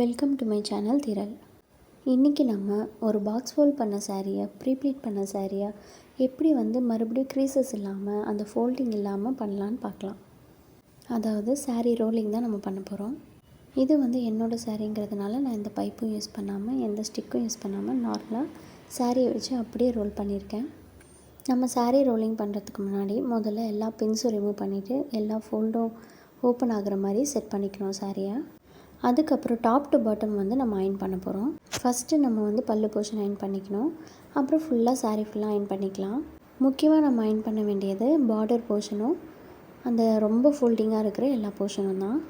Welcome to my channel திரள். இன்றைக்கி நம்ம ஒரு பாக்ஸ் ஃபோல்ட் பண்ண சாரியை ப்ரீப்ளீட் பண்ண சாரியை எப்படி மறுபடியும் க்ரீசஸ் இல்லாமல் அந்த ஃபோல்டிங் இல்லாமல் பண்ணலான்னு பார்க்கலாம். அதாவது சாரீ ரோலிங் தான் நம்ம பண்ண போகிறோம். இது என்னோடய சாரீங்கிறதுனால நான் இந்த பைப்பும் யூஸ் பண்ணாமல் எந்த ஸ்டிக்கும் யூஸ் பண்ணாமல் நார்மலாக சாரியை வச்சு அப்படியே ரோல் பண்ணியிருக்கேன். நம்ம சாரீ ரோலிங் பண்ணுறதுக்கு முன்னாடி முதல்ல எல்லா பின்ஸும் ரிமூவ் பண்ணிவிட்டு எல்லா ஃபோல்டும் ஓப்பன் ஆகிற மாதிரி செட் பண்ணிக்கணும் சாரியை. அதுக்கப்புறம் டாப் டு பாட்டம் நம்ம அயன் பண்ண போகிறோம். ஃபஸ்ட்டு நம்ம பல்லு போர்ஷன் அயன் பண்ணிக்கணும். அப்புறம் ஃபுல்லாக சாரீ ஃபுல்லாக அயன் பண்ணிக்கலாம். முக்கியமாக நம்ம அயன் பண்ண வேண்டியது பார்டர் போர்ஷனும் அந்த ரொம்ப ஃபோல்டிங்காக இருக்கிற எல்லா போர்ஷனும் தான்.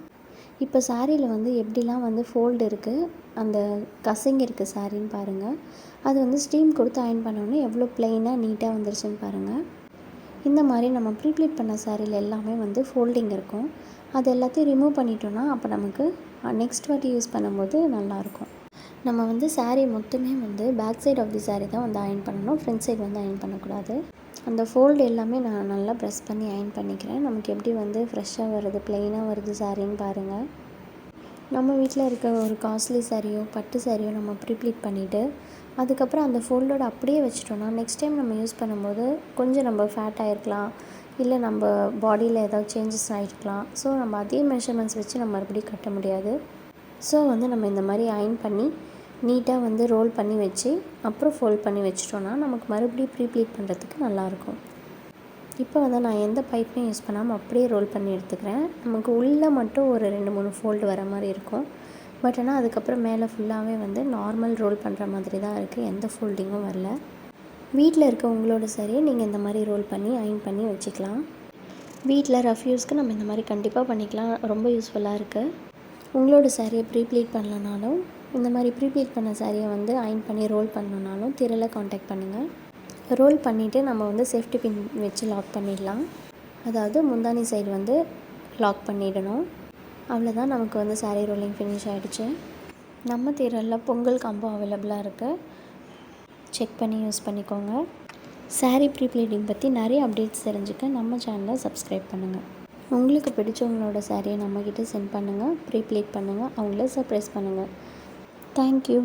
இப்போ சாரியில் எப்படிலாம் ஃபோல்டு இருக்குது, அந்த கசங்கி இருக்குது சாரின்னு பாருங்கள். அது ஸ்டீம் கொடுத்து அயன் பண்ணோன்னே எவ்வளோ ப்ளெயினாக நீட்டாக வந்துருச்சுன்னு பாருங்கள். இந்த மாதிரி நம்ம ப்ரீப்ளீட் பண்ண சாரியில் எல்லாமே ஃபோல்டிங் இருக்கும். அது எல்லாத்தையும் ரிமூவ் பண்ணிட்டோன்னா அப்போ நமக்கு நெக்ஸ்ட் வாட்டி யூஸ் பண்ணும்போது நல்லாயிருக்கும். நம்ம சாரீ மொத்தமே back side of the sari தான் அயன் பண்ணணும். ஃப்ரண்ட் சைடு அயன் பண்ணக்கூடாது. அந்த ஃபோல்டு எல்லாமே நான் நல்லா ப்ரெஸ் பண்ணி அயன் பண்ணிக்கிறேன். நமக்கு எப்படி ஃப்ரெஷ்ஷாக வருது, ப்ளெயினாக வருது சாரின்னு பாருங்கள். நம்ம வீட்டில் இருக்க ஒரு காஸ்ட்லி சாரியோ பட்டு சாரியோ நம்ம ப்ரீப்ளீட் பண்ணிவிட்டு அதுக்கப்புறம் அந்த ஃபோல்டோடு அப்படியே வச்சிட்டோன்னா நெக்ஸ்ட் டைம் நம்ம யூஸ் பண்ணும்போது கொஞ்சம் நம்ம ஃபேட் ஆகிருக்கலாம், இல்லை நம்ம பாடியில் ஏதாவது சேஞ்சஸ் ஆகிருக்கலாம். ஸோ நம்ம அதே மெஷர்மெண்ட்ஸ் வச்சு நம்ம மறுபடியும் கட்ட முடியாது. ஸோ நம்ம இந்த மாதிரி அயன் பண்ணி நீட்டாக ரோல் பண்ணி வச்சு அப்புறம் ஃபோல்ட் பண்ணி வச்சிட்டோன்னா நமக்கு மறுபடியும் ப்ரீப்ளீட் பண்ணுறதுக்கு நல்லாயிருக்கும். இப்போ நான் எந்த பைப்பையும் யூஸ் பண்ணாமல் அப்படியே ரோல் பண்ணி எடுத்துக்கிறேன். நமக்கு உள்ளே மட்டும் ஒரு 2-3 ஃபோல்டு வர மாதிரி இருக்கும். பட் ஆனால் அதுக்கப்புறம் மேலே ஃபுல்லாகவே நார்மல் ரோல் பண்ணுற மாதிரி தான் இருக்குது. எந்த ஃபோல்டிங்கும் வரல. வீட்டில் இருக்க உங்களோட சரியை நீங்கள் இந்த மாதிரி ரோல் பண்ணி அயன் பண்ணி வச்சுக்கலாம். வீட்டில் ரஃப் யூஸ்க்கு நம்ம இந்த மாதிரி கண்டிப்பாக பண்ணிக்கலாம். ரொம்ப யூஸ்ஃபுல்லாக இருக்குது. உங்களோட சாரியை ப்ரீப்ளீட் பண்ணலனாலும் இந்த மாதிரி ப்ரீப்ளீட் பண்ண சாரியை அயன் பண்ணி ரோல் பண்ணணுன்னாலும் திரளை காண்டாக்ட் பண்ணுங்கள். ரோல் பண்ணிவிட்டு நம்ம சேஃப்டி பின் வச்சு லாக் பண்ணிடலாம். அதாவது முந்தானி சைடு லாக் பண்ணிடணும். அவ்வளோதான், நமக்கு சாரீ ரோலிங் ஃபினிஷ் ஆகிடுச்சு. நம்ம திரளில் பொங்கல் காம்போ அவைலபிளாக இருக்குது. செக் பண்ணி யூஸ் பண்ணிக்கோங்க. சாரீ ப்ரீப்ளீட்டிங் பற்றி நிறைய அப்டேட்ஸ் தெரிஞ்சுக்க நம்ம சேனலை சப்ஸ்கிரைப் பண்ணுங்கள். உங்களுக்கு பிடிச்சவங்களோட சாரியை நம்மக்கிட்ட சென்ட் பண்ணுங்கள், ப்ரீப்ளீட் பண்ணுங்கள், அவங்கள சர்ப்ரைஸ் பண்ணுங்கள். தேங்க்யூ.